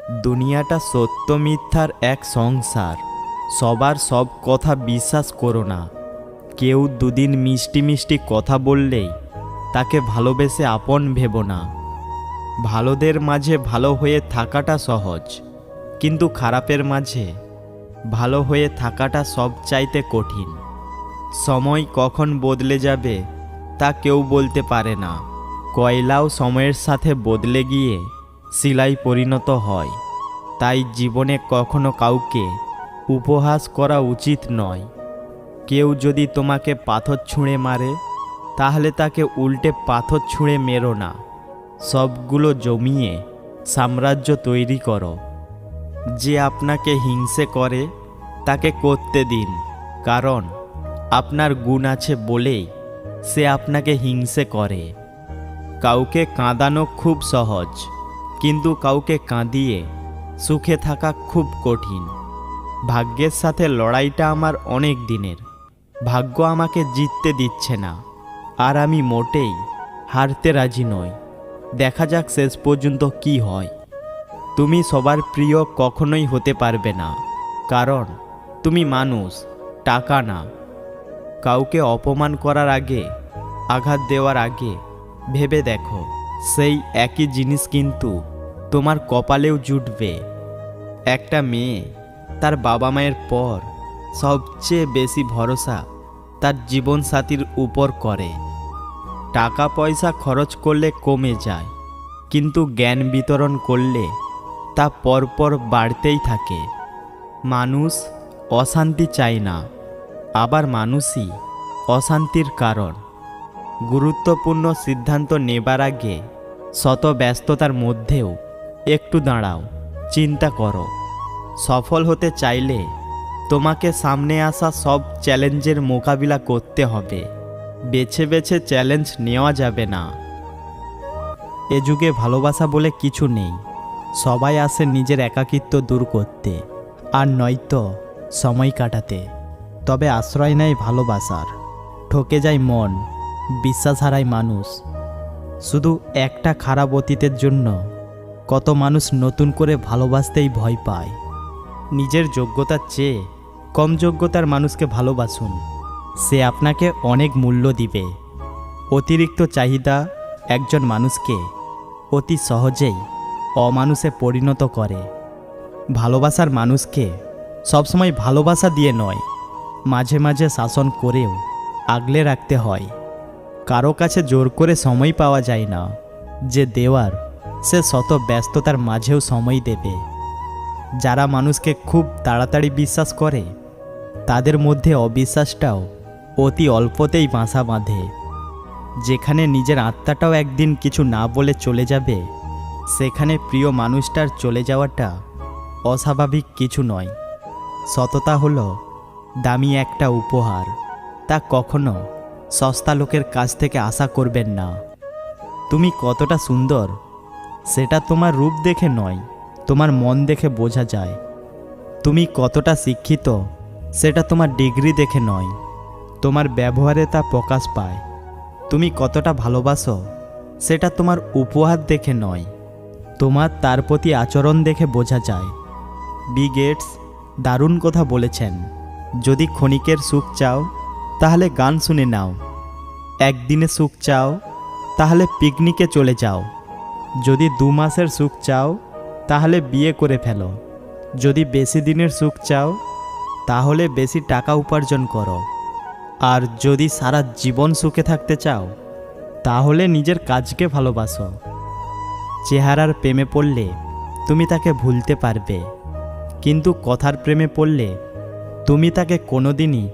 দুনিয়াটা সত্য মিথ্যার এক সংসার। সবার সব কথা বিশ্বাস করো না। কেউ দুদিন মিষ্টি মিষ্টি কথা বললেই তাকে ভালোবেসে আপন ভেবো না। ভালোদের মাঝে ভালো হয়ে থাকাটা সহজ, কিন্তু খারাপের মাঝে ভালো হয়ে থাকাটা সবচাইতে কঠিন। সময় কখন বদলে যাবে তা কেউ বলতে পারে না। কয়লাও সময়ের সাথে বদলে গিয়ে শিলায় পরিণত হয়। তাই জীবনে কখনো কাউকে উপহাস করা উচিত নয়। কেউ যদি তোমাকে পাথর ছুঁড়ে মারে, তাহলে তাকে উল্টে পাথর ছুঁড়ে মেরো না। সবগুলো জমিয়ে সাম্রাজ্য তৈরি করো। যে আপনাকে হিংসে করে তাকে করতে দিন, কারণ আপনার গুণ আছে বলেই সে আপনাকে হিংসে করে। কাউকে কাঁদানো খুব সহজ, কিন্তু কাউকে কাঁদিয়ে সুখে থাকা খুব কঠিন। ভাগ্যের সাথে লড়াইটা আমার অনেক দিনের। ভাগ্য আমাকে জিততে দিচ্ছে না, আর আমি মোটেই হারতে রাজি নই। দেখা যাক শেষ পর্যন্ত কি হয়। তুমি সবার প্রিয় কখনোই হতে পারবে না, কারণ তুমি মানুষ, টাকা না। কাউকে অপমান করার আগে, আঘাত দেওয়ার আগে ভেবে দেখো, সেই একই জিনিস কিন্তু তোমার কপালেও জুটবে। একটা মেয়ে তার বাবা মায়ের পর সবচেয়ে বেশি ভরসা তার জীবনসাথীর উপর করে। টাকা পয়সা খরচ করলে কমে যায়, কিন্তু জ্ঞান বিতরণ করলে তা পরপর বাড়তেই থাকে। মানুষ অশান্তি চায় না, আবার মানুষই অশান্তির কারণ। গুরুত্বপূর্ণ সিদ্ধান্ত নেবার আগে শত ব্যস্ততার মধ্যেও একটু দাঁড়াও, চিন্তা করো। সফল হতে চাইলে তোমাকে সামনে আসা সব চ্যালেঞ্জের মোকাবিলা করতে হবে। বেছে বেছে চ্যালেঞ্জ নেওয়া যাবে না। এ যুগে ভালোবাসা বলে কিছু নেই। সবাই আসে নিজের একাকিত্ব দূর করতে, আর নয়তো সময় কাটাতে। তবে আশ্রয় নেয় ভালোবাসার। ঠকে যায় মন, বিশ্বাস হারায় মানুষ। শুধু একটা খারাপ অতীতের জন্য কত মানুষ নতুন করে ভালোবাসতেই ভয় পায়। নিজের যোগ্যতার চেয়ে কম যোগ্যতার মানুষকে ভালোবাসুন, সে আপনাকে অনেক মূল্য দিবে। অতিরিক্ত চাহিদা একজন মানুষকে অতি সহজেই অমানুষে পরিণত করে। ভালোবাসার মানুষকে সবসময় ভালোবাসা দিয়ে নয়, মাঝে মাঝে শাসন করেও আগলে রাখতে হয়। কারো কাছে জোর করে সময় পাওয়া যায় না। যে দেওয়ার, সে শত ব্যস্ততার মাঝেও সময় দেবে। যারা মানুষকে খুব তাড়াতাড়ি বিশ্বাস করে, তাদের মধ্যে অবিশ্বাসটাও অতি অল্পতেই বাসা বাঁধে। যেখানে নিজের আত্মাটাও একদিন কিছু না বলে চলে যাবে, সেখানে প্রিয় মানুষটার চলে যাওয়াটা অস্বাভাবিক কিছু নয়। সততা হলো দামি একটা উপহার, তা কখনো সস্তা লোকের কাছ থেকে আশা করবেন না। তুমি কতটা সুন্দর সেটা তোমার রূপ দেখে নয়, তোমার মন দেখে বোঝা যায়। তুমি কতটা শিক্ষিত সেটা তোমার ডিগ্রি দেখে নয়, তোমার ব্যবহারে তা প্রকাশ পায়। তুমি কতটা ভালোবাসো সেটা তোমার উপহার দেখে নয়, তোমার তার প্রতি আচরণ দেখে বোঝা যায়। বিল গেটস দারুণ কথা বলেছেন, যদি ক্ষণিকের সুখ চাও তাহলে গান শুনে নাও। একদিনে সুখ চাও তাহলে পিকনিকে চলে যাও। যদি 2 মাসের সুখ চাও তাহলে বিয়ে করে ফেলো। যদি বেশি দিনের সুখ চাও তাহলে বেশি টাকা উপার্জন করো। আর যদি সারা জীবন সুখে থাকতে চাও তাহলে নিজের কাজকে ভালোবাসো। চেহারার প্রেমে পড়লে তুমি তাকে ভুলতে পারবে, কিন্তু কথার প্রেমে পড়লে তুমি তাকে কোনোদিনই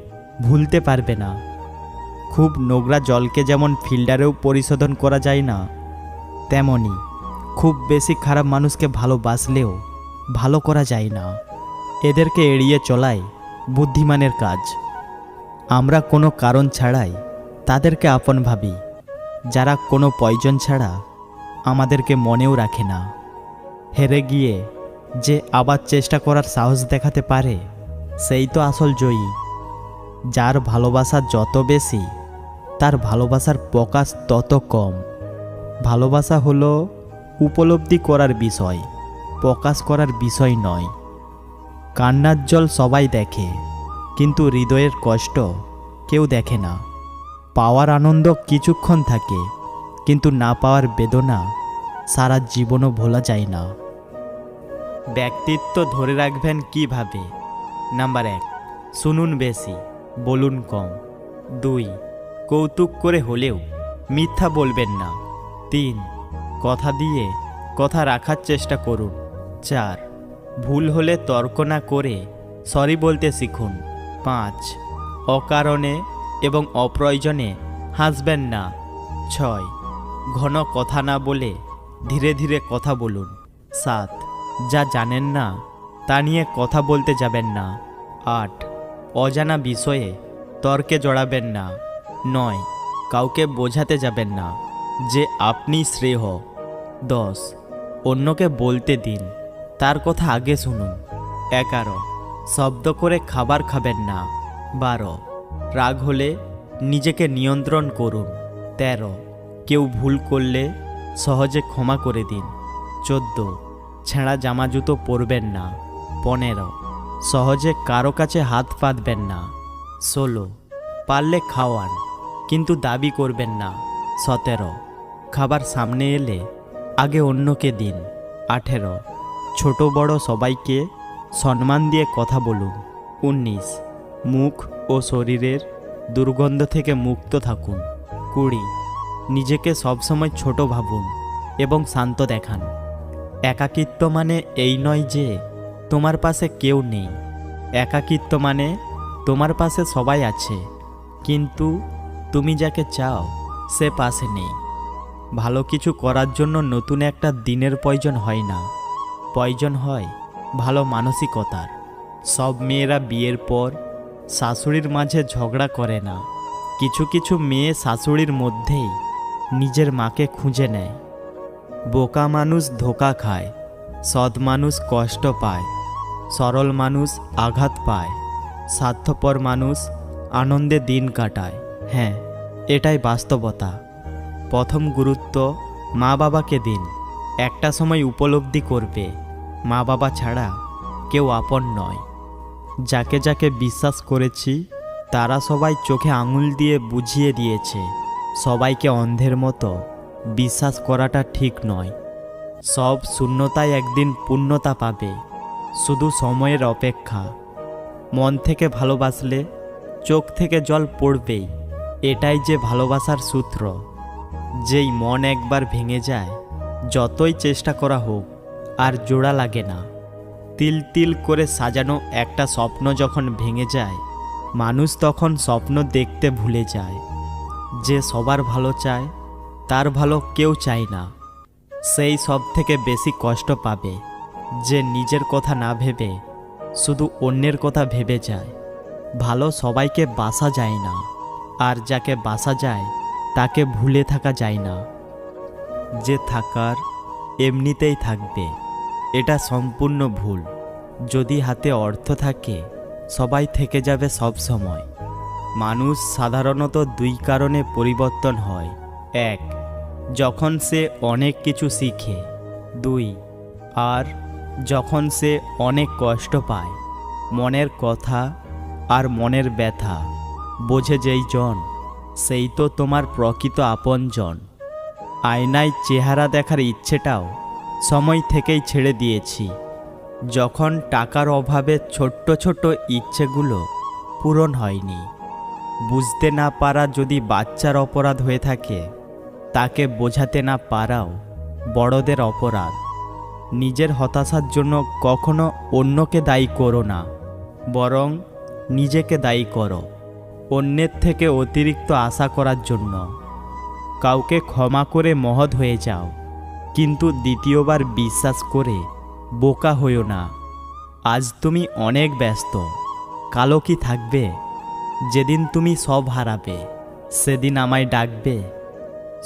ভুলতে পারবে না। খুব নোংরা জলকে যেমন ফিল্টারেও পরিশোধন করা যায় না, তেমনি খুব বেশি খারাপ মানুষকে ভালোবাসলেও ভালো করা যায় না। এদেরকে এড়িয়ে চলাই বুদ্ধিমানের কাজ। আমরা কোনো কারণ ছাড়াই তাদেরকে আপন ভাবি, যারা কোনো প্রয়োজন ছাড়া আমাদেরকে মনেও রাখে না। হেরে গিয়ে যে আবার চেষ্টা করার সাহস দেখাতে পারে, সেই তো আসল জয়ী। যার ভালোবাসা যত বেশি, তার ভালোবাসার প্রকাশ তত কম। ভালোবাসা হলো উপলব্ধি করার বিষয়, প্রকাশ করার বিষয় নয়। কান্নার জল সবাই দেখে, কিন্তু হৃদয়ের কষ্ট কেউ দেখে না। পাওয়ার আনন্দ কিছুক্ষণ থাকে, কিন্তু না পাওয়ার বেদনা সারা জীবনও ভোলা যায় না। ব্যক্তিত্ব ধরে রাখবেন কিভাবে? নাম্বার 1, শুনুন বেশি, বলুন কম। 2, কৌতুক করে হলেও মিথ্যা বলবেন না। 3, কথা দিয়ে কথা রাখার চেষ্টা করুন। 4, ভুল হলে তর্ক না করে সরি বলতে শিখুন। 5, অকারণে এবং অপ্রয়োজনে হাসবেন না। 6, ঘন কথা না বলে ধীরে ধীরে কথা বলুন। 7, যা জানেন না তা নিয়ে কথা বলতে যাবেন না। 8, অজানা বিষয়ে তর্কে জড়াবেন না। 9, কাউকে বোঝাতে যাবেন না যে আপনি শ্রেয়। 10, অন্যকে বলতে দিন, তার কথা আগে শুনুন। 11, শব্দ করে খাবার খাবেন না। 12, রাগ হলে নিজেকে নিয়ন্ত্রণ করুন। 13, কেউ ভুল করলে সহজে ক্ষমা করে দিন। 14, ছেঁড়া জামা জুতো পরবেন না। 15, সহজে কারো কাছে হাত পাতবেন না। 16, পারলে খাওয়ান, কিন্তু দাবি করবেন না। 17, খাবার সামনে এলে আগে অন্যকে দিন। 18, ছোট বড় সবাইকে সম্মান দিয়ে কথা বলুন। 19, মুখ ও শরীরের দুর্গন্ধ থেকে মুক্ত থাকুন। 20, নিজেকে সবসময় ছোট ভাবুন এবং শান্ত দেখান। একাকিত্ব মানে এই নয় যে তোমার পাশে কেউ নেই। একাকিত্ব মানে তোমার পাশে সবাই আছে, কিন্তু তুমি যাকে চাও সে পাশে নেই। ভালো কিছু করার জন্য নতুন একটা দিনের প্রয়োজন হয় না, প্রয়োজন হয় ভালো মানসিকতার। সব মেয়েরা বিয়ের পর শাশুড়ির মাঝে ঝগড়া করে না। কিছু কিছু মেয়ে শাশুড়ির মধ্যেই নিজের মাকে খুঁজে নেয়। বোকা মানুষ ধোঁকা খায়, সৎ মানুষ কষ্ট পায়, সরল মানুষ আঘাত পায়, স্বার্থপর মানুষ আনন্দে দিন কাটায়। হ্যাঁ, এটাই বাস্তবতা। প্রথম গুরুত্ব মা বাবাকে দিন। একটা সময় উপলব্ধি করবে মা বাবা ছাড়া কেউ আপন নয়। যাকে যাকে বিশ্বাস করেছি তারা সবাই চোখে আঙুল দিয়ে বুঝিয়ে দিয়েছে সবাইকে অন্ধের মতো বিশ্বাস করাটা ঠিক নয়। সব শূন্যতায় একদিন পূর্ণতা পাবে, শুধু সময়ের অপেক্ষা। মন থেকে ভালোবাসলে চোখ থেকে জল পড়বেই, এটাই যে ভালোবাসার সূত্র। যেই মন একবার ভেঙে যায়, যতই চেষ্টা করা হোক আর জোড়া লাগে না। তিল তিল করে সাজানো একটা স্বপ্ন যখন ভেঙে যায়, মানুষ তখন স্বপ্ন দেখতে ভুলে যায়। যে সবার ভালো চায় তার ভালো কেউ চায় না, সেই সব থেকে বেশি কষ্ট পাবে যে নিজের কথা না ভেবে শুধু অন্যের কথা ভেবে যায়। ভালো সবাইকে বাসা যায় না, আর যাকে বাসা যায় তাকে ভুলে থাকা যায় না। যে থাকার এমনিতেই থাকবে, এটা সম্পূর্ণ ভুল। যদি হাতে অর্থ থাকে সবাই থেকে যাবে সব সময়। মানুষ সাধারণত দুই কারণে পরিবর্তন হয়। 1, যখন সে অনেক কিছু শিখে। 2, আর যখন সে অনেক কষ্ট পায়। মনের কথা আর মনের ব্যথা বোঝে যেই জন, সেই তো তোমার প্রকৃত আপনজন। আয়নায় চেহারা দেখার ইচ্ছেটাও সময় থেকেই ছেড়ে দিয়েছি। যখন টাকার অভাবে ছোট্ট ছোট্ট ইচ্ছেগুলো পূরণ হয়নি। বুঝতে না পারা যদি বাচ্চার অপরাধ হয়ে থাকে, তাকে বোঝাতে না পারাও বড়দের অপরাধ। নিজের হতাশার জন্য কখনো অন্যকে দায়ী করো না, বরং নিজেকে দায়ী করো অন্যের থেকে অতিরিক্ত আশা করার জন্য। কাউকে ক্ষমা করে মহৎ হয়ে যাও, কিন্তু দ্বিতীয়বার বিশ্বাস করে বোকা হইও না। আজ তুমি অনেক ব্যস্ত, কালও কি থাকবে? যেদিন তুমি সব হারাবে সেদিন আমায় ডাকবে।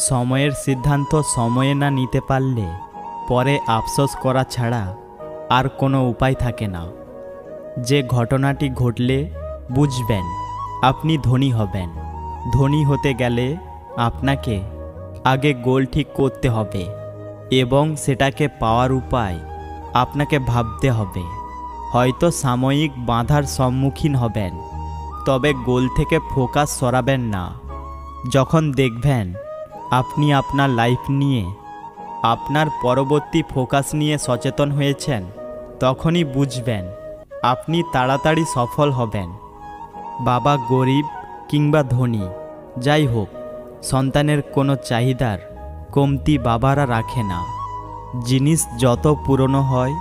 সময়ের সিদ্ধান্ত সময়ে না নিতে পারলে পরে আফসোস করা ছাড়া আর কোনো উপায় থাকে না। যে ঘটনাটি ঘটলে বুঝবেন আপনি ধনী হবেন। ধনী হতে গেলে আপনাকে আগে গোল ঠিক করতে হবে এবং সেটাকে পাওয়ার উপায় আপনাকে ভাবতে হবে। হয়তো সাময়িক বাধার সম্মুখীন হবেন, তবে গোল থেকে ফোকাস সরাবেন না। যখন দেখবেন আপনি আপনার লাইফ নিয়ে, আপনার পরবর্তী ফোকাস নিয়ে সচেতন হয়েছেন, তখনই বুঝবেন আপনি তাড়াতাড়ি সফল হবেন। বাবা গরিব কিংবা ধনী যাই হোক, সন্তানের কোনো চাহিদার কমতি বাবারা রাখে না। জিনিস যত পুরনো হয়,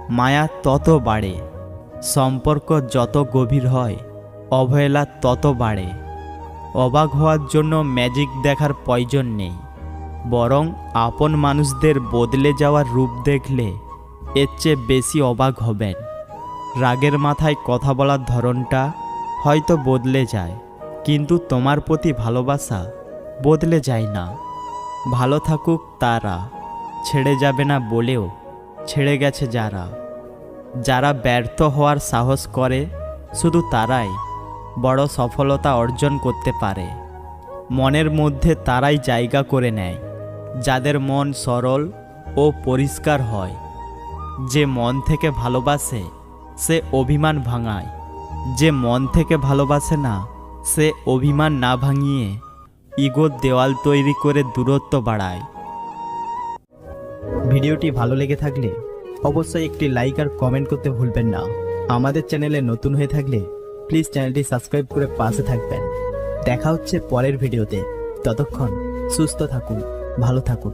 মায়া তত বাড়ে। সম্পর্ক যত গভীর হয়, অবহেলা তত বাড়ে। অবাক হওয়ার জন্য ম্যাজিক দেখার প্রয়োজন নেই, বরং আপন মানুষদের বদলে যাওয়ার রূপ দেখলে এর চেয়ে বেশি অবাক হবেন। রাগের মাথায় কথা বলার ধরনটা হয়তো বদলে যায়, কিন্তু তোমার প্রতি ভালোবাসা বদলে যায় না। ভালো থাকুক তারা, ছেড়ে যাবে না বলেও ছেড়ে গেছে যারা। যারা ব্যর্থ হওয়ার সাহস করে, শুধু তারাই বড় সফলতা অর্জন করতে পারে। মনের মধ্যে তারাই জায়গা করে নেয় যাদের মন সরল ও পরিষ্কার হয়। যে মন থেকে ভালোবাসে সে অভিমান ভাঙায়, যে মন থেকে ভালোবাসে না সে অভিমান না ভাঙিয়ে ইগোর দেওয়াল তৈরি করে দূরত্ব বাড়ায়। ভিডিওটি ভালো লেগে থাকলে অবশ্যই একটি লাইক আর কমেন্ট করতে ভুলবেন না। আমাদের চ্যানেলে নতুন হয়ে থাকলে প্লিজ চ্যানেলটি সাবস্ক্রাইব করে পাশে থাকবেন। দেখা হচ্ছে পরের ভিডিওতে। ততক্ষণ সুস্থ থাকুন, ভালো থাকুন।